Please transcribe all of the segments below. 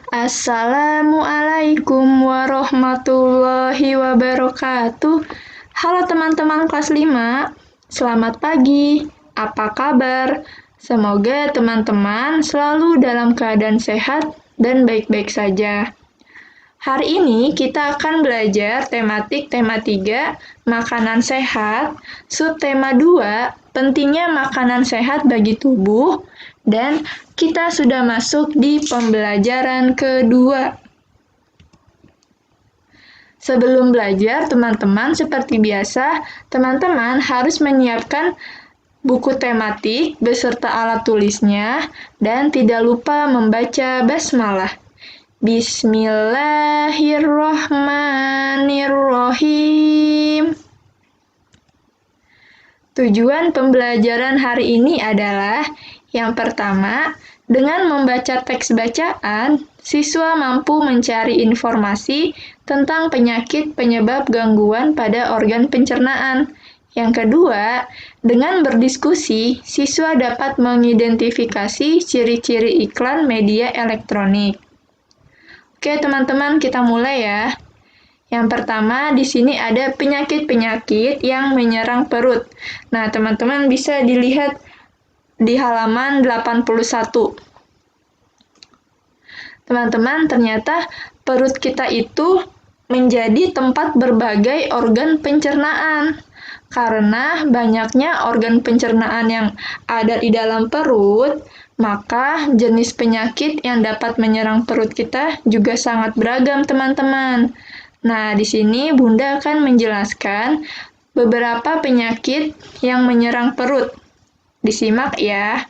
Assalamualaikum warahmatullahi wabarakatuh. Halo teman-teman kelas 5, selamat pagi. Apa kabar? Semoga teman-teman selalu dalam keadaan sehat dan baik-baik saja. Hari ini kita akan belajar tematik tema 3, makanan sehat, subtema 2, pentingnya makanan sehat bagi tubuh, dan kita sudah masuk di pembelajaran kedua. Sebelum belajar, teman-teman, seperti biasa, teman-teman harus menyiapkan buku tematik beserta alat tulisnya dan tidak lupa membaca basmalah. Bismillahirrahmanirrahim. Tujuan pembelajaran hari ini adalah yang pertama, dengan membaca teks bacaan, siswa mampu mencari informasi tentang penyakit penyebab gangguan pada organ pencernaan. Yang kedua, dengan berdiskusi, siswa dapat mengidentifikasi ciri-ciri iklan media elektronik. Oke, teman-teman, kita mulai ya. Yang pertama, di sini ada penyakit-penyakit yang menyerang perut. Nah, teman-teman bisa dilihat di halaman 81. Teman-teman, ternyata perut kita itu menjadi tempat berbagai organ pencernaan. Karena banyaknya organ pencernaan yang ada di dalam perut, maka jenis penyakit yang dapat menyerang perut kita juga sangat beragam, teman-teman. Nah, di sini Bunda akan menjelaskan beberapa penyakit yang menyerang perut. Disimak ya.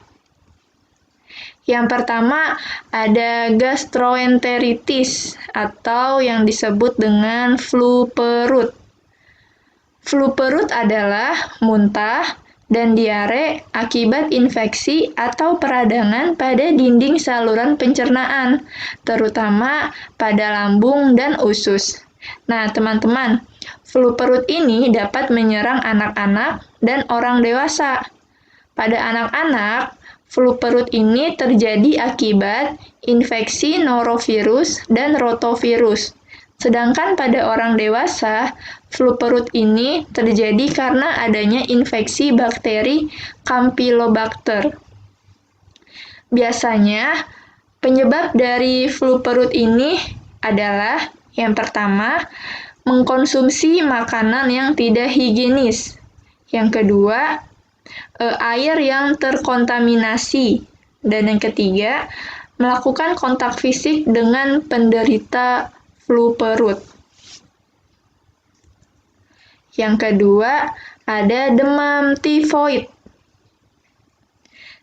Yang pertama ada gastroenteritis atau yang disebut dengan flu perut. Flu perut adalah muntah dan diare akibat infeksi atau peradangan pada dinding saluran pencernaan, terutama pada lambung dan usus. Nah, teman-teman, flu perut ini dapat menyerang anak-anak dan orang dewasa. Pada anak-anak, flu perut ini terjadi akibat infeksi norovirus dan rotavirus. Sedangkan pada orang dewasa, flu perut ini terjadi karena adanya infeksi bakteri Campylobacter. Biasanya, penyebab dari flu perut ini adalah yang pertama, mengkonsumsi makanan yang tidak higienis. Yang kedua, air yang terkontaminasi. Dan yang ketiga, melakukan kontak fisik dengan penderita flu perut. Yang kedua, ada demam tifoid.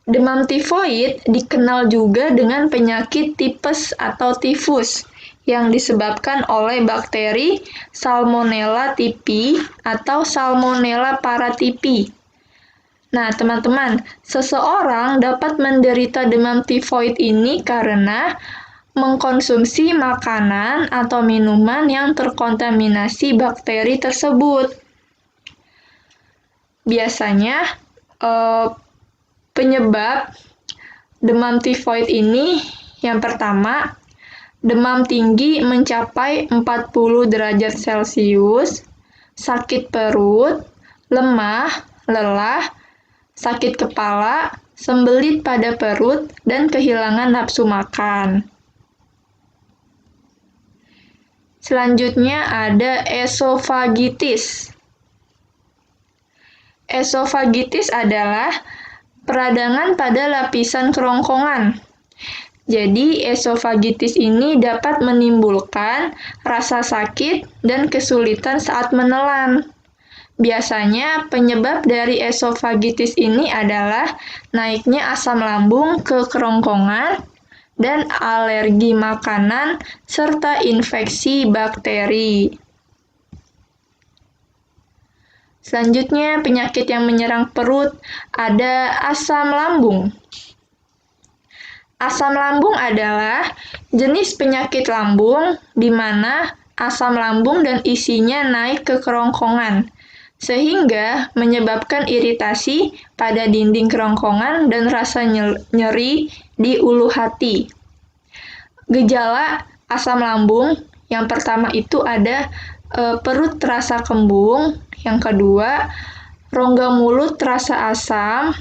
Demam tifoid dikenal juga dengan penyakit tipes atau tifus yang disebabkan oleh bakteri Salmonella typhi atau Salmonella paratyphi. Nah, teman-teman, seseorang dapat menderita demam tifoid ini karena mengkonsumsi makanan atau minuman yang terkontaminasi bakteri tersebut. Biasanya, penyebab demam tifoid ini yang pertama, demam tinggi mencapai 40 derajat Celcius, sakit perut, lemah, lelah, sakit kepala, sembelit pada perut, dan kehilangan nafsu makan. Selanjutnya ada esofagitis. Esofagitis adalah peradangan pada lapisan kerongkongan. Jadi, esofagitis ini dapat menimbulkan rasa sakit dan kesulitan saat menelan. Biasanya, penyebab dari esofagitis ini adalah naiknya asam lambung ke kerongkongan dan alergi makanan serta infeksi bakteri. Selanjutnya, penyakit yang menyerang perut ada asam lambung. Asam lambung adalah jenis penyakit lambung di mana asam lambung dan isinya naik ke kerongkongan, sehingga menyebabkan iritasi pada dinding kerongkongan dan rasa nyeri di ulu hati. Gejala asam lambung yang pertama itu ada perut terasa kembung, yang kedua rongga mulut terasa asam,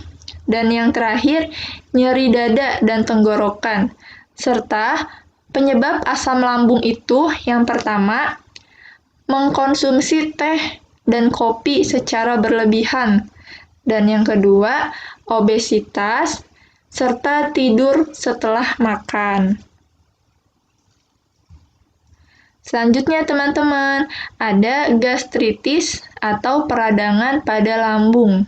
dan yang terakhir nyeri dada dan tenggorokan. Serta penyebab asam lambung itu yang pertama mengkonsumsi teh dan kopi secara berlebihan, dan yang kedua obesitas serta tidur setelah makan. Selanjutnya teman-teman, ada gastritis atau peradangan pada lambung.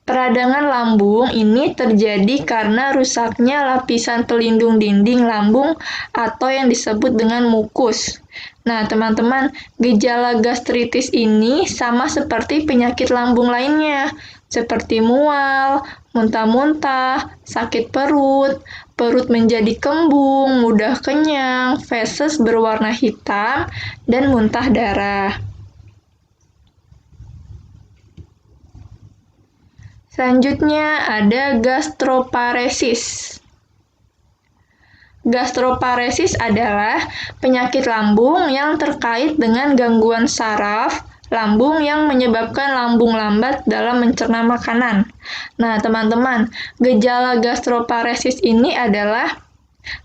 Peradangan lambung ini terjadi karena rusaknya lapisan pelindung dinding lambung atau yang disebut dengan mukus. Nah, teman-teman, gejala gastritis ini sama seperti penyakit lambung lainnya, seperti mual, muntah-muntah, sakit perut, perut menjadi kembung, mudah kenyang, feses berwarna hitam, dan muntah darah. Selanjutnya ada gastroparesis. Gastroparesis adalah penyakit lambung yang terkait dengan gangguan saraf lambung yang menyebabkan lambung lambat dalam mencerna makanan. Nah, teman-teman, gejala gastroparesis ini adalah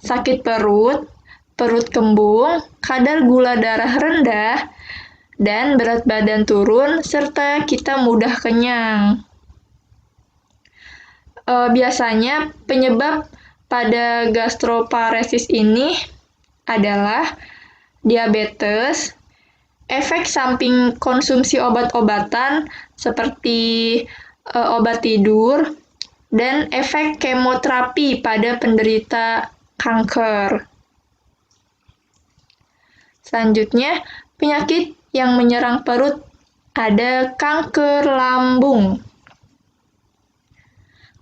sakit perut, perut kembung, kadar gula darah rendah, dan berat badan turun, serta kita mudah kenyang. Biasanya penyebab pada gastroparesis ini adalah diabetes, efek samping konsumsi obat-obatan seperti obat tidur, dan efek kemoterapi pada penderita kanker. Selanjutnya, penyakit yang menyerang perut ada kanker lambung.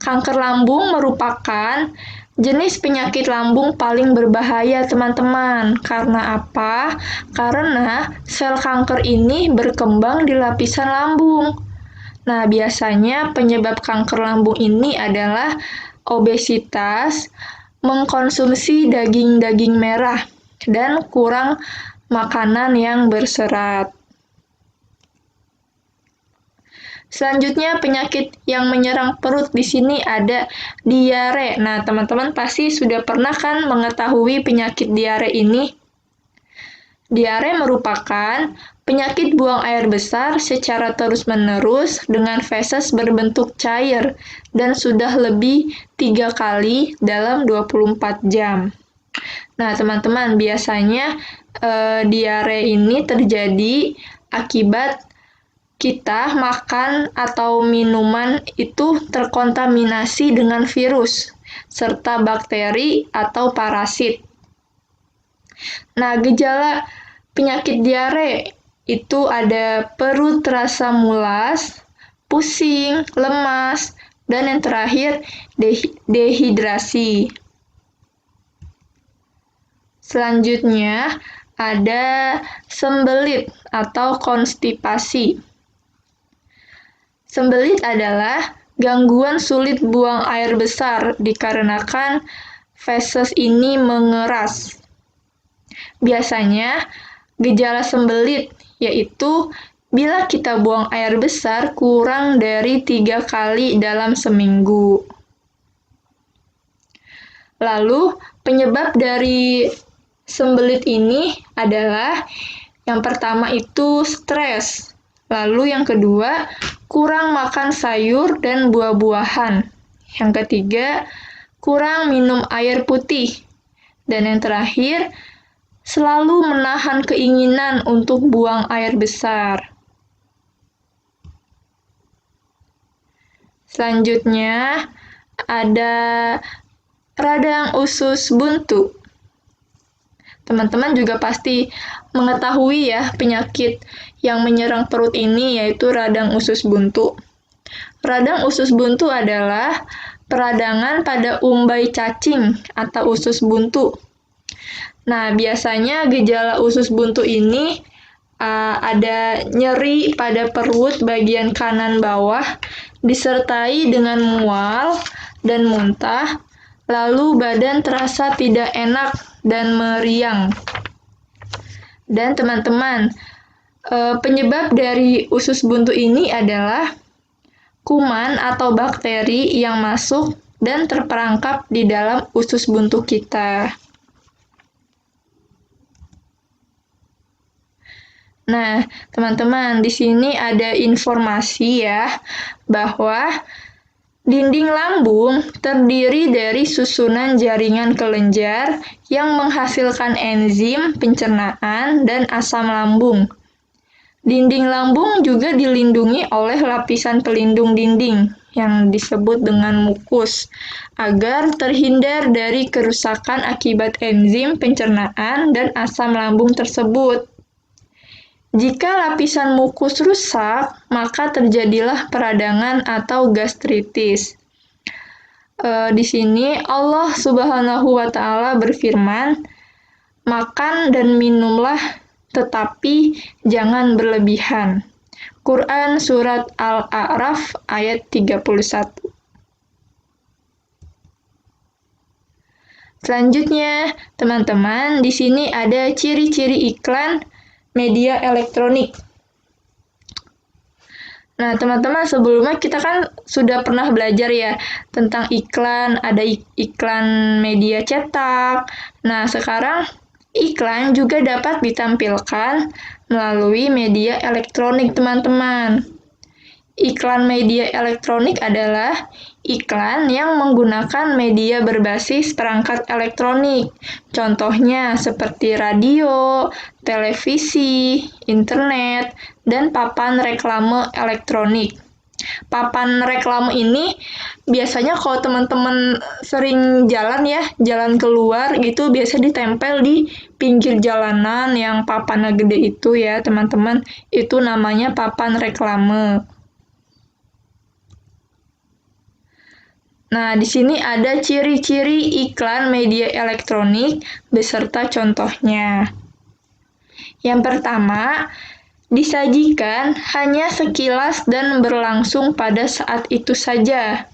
Kanker lambung merupakan jenis penyakit lambung paling berbahaya, teman-teman. Karena apa? Karena sel kanker ini berkembang di lapisan lambung. Nah, biasanya penyebab kanker lambung ini adalah obesitas, mengkonsumsi daging-daging merah, dan kurang makanan yang berserat. Selanjutnya, penyakit yang menyerang perut di sini ada diare. Nah, teman-teman pasti sudah pernah kan mengetahui penyakit diare ini? Diare merupakan penyakit buang air besar secara terus-menerus dengan feses berbentuk cair dan sudah lebih 3 kali dalam 24 jam. Nah, teman-teman, biasanya diare ini terjadi akibat kita makan atau minuman itu terkontaminasi dengan virus, serta bakteri atau parasit. Nah, gejala penyakit diare itu ada perut terasa mulas, pusing, lemas, dan yang terakhir dehidrasi. Selanjutnya ada sembelit atau konstipasi. Sembelit adalah gangguan sulit buang air besar dikarenakan feses ini mengeras. Biasanya, gejala sembelit yaitu bila kita buang air besar kurang dari 3 kali dalam seminggu. Lalu, penyebab dari sembelit ini adalah yang pertama itu stres. Lalu yang kedua, kurang makan sayur dan buah-buahan. Yang ketiga, kurang minum air putih. Dan yang terakhir, selalu menahan keinginan untuk buang air besar. Selanjutnya, ada radang usus buntu. Teman-teman juga pasti mengetahui ya penyakit yang menyerang perut ini yaitu radang usus buntu. Radang usus buntu adalah peradangan pada umbai cacing atau usus buntu. Nah, biasanya gejala usus buntu ini ada nyeri pada perut bagian kanan bawah disertai dengan mual dan muntah, lalu badan terasa tidak enak dan meriang. Dan teman-teman, penyebab dari usus buntu ini adalah kuman atau bakteri yang masuk dan terperangkap di dalam usus buntu kita. Nah, teman-teman, di sini ada informasi ya, bahwa dinding lambung terdiri dari susunan jaringan kelenjar yang menghasilkan enzim pencernaan dan asam lambung. Dinding lambung juga dilindungi oleh lapisan pelindung dinding yang disebut dengan mukus, agar terhindar dari kerusakan akibat enzim pencernaan dan asam lambung tersebut. Jika lapisan mukus rusak, maka terjadilah peradangan atau gastritis. Di sini Allah Subhanahu wa Ta'ala berfirman, "Makan dan minumlah, tetapi jangan berlebihan." Quran Surat Al-A'raf ayat 31. Selanjutnya, teman-teman, di sini ada ciri-ciri iklan media elektronik. Nah, teman-teman, sebelumnya kita kan sudah pernah belajar ya tentang iklan, ada iklan media cetak. Nah, sekarang iklan juga dapat ditampilkan melalui media elektronik, teman-teman. Iklan media elektronik adalah iklan yang menggunakan media berbasis perangkat elektronik. Contohnya seperti radio, televisi, internet, dan papan reklame elektronik. Papan reklame ini biasanya kalau teman-teman sering jalan ya, jalan keluar gitu, biasa ditempel di pinggir jalanan yang papannya gede itu ya, teman-teman. Itu namanya papan reklame. Nah, di sini ada ciri-ciri iklan media elektronik beserta contohnya. Yang pertama, disajikan hanya sekilas dan berlangsung pada saat itu saja.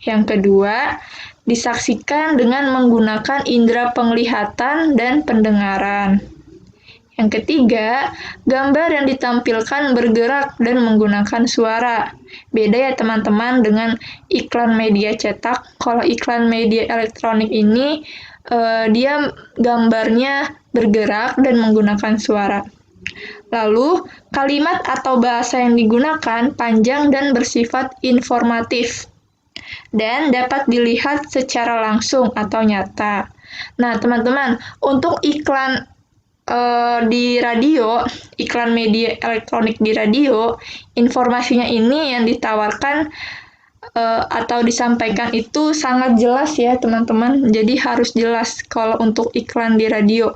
Yang kedua, disaksikan dengan menggunakan indera penglihatan dan pendengaran. Yang ketiga, gambar yang ditampilkan bergerak dan menggunakan suara. Beda ya teman-teman dengan iklan media cetak. Kalau iklan media elektronik ini, dia gambarnya bergerak dan menggunakan suara. Lalu, kalimat atau bahasa yang digunakan panjang dan bersifat informatif dan dapat dilihat secara langsung atau nyata. Nah, teman-teman, untuk iklan di radio, iklan media elektronik di radio, informasinya ini yang ditawarkan atau disampaikan itu sangat jelas ya teman-teman. Jadi harus jelas kalau untuk iklan di radio.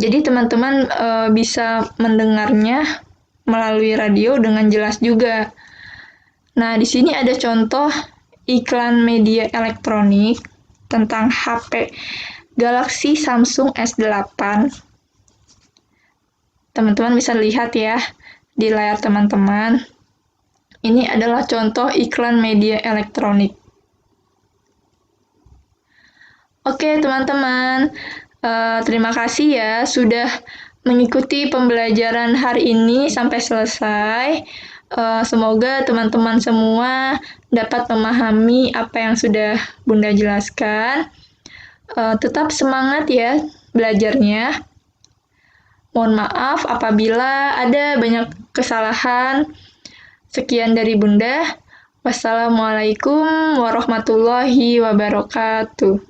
Jadi teman-teman bisa mendengarnya melalui radio dengan jelas juga. Nah, di sini ada contoh iklan media elektronik tentang HP Galaxy Samsung S8. Teman-teman bisa lihat ya di layar teman-teman. Ini adalah contoh iklan media elektronik. Oke, teman-teman. Terima kasih ya sudah mengikuti pembelajaran hari ini sampai selesai. Semoga teman-teman semua dapat memahami apa yang sudah Bunda jelaskan. Tetap semangat ya belajarnya. Mohon maaf apabila ada banyak kesalahan. Sekian dari Bunda. Wassalamualaikum warahmatullahi wabarakatuh.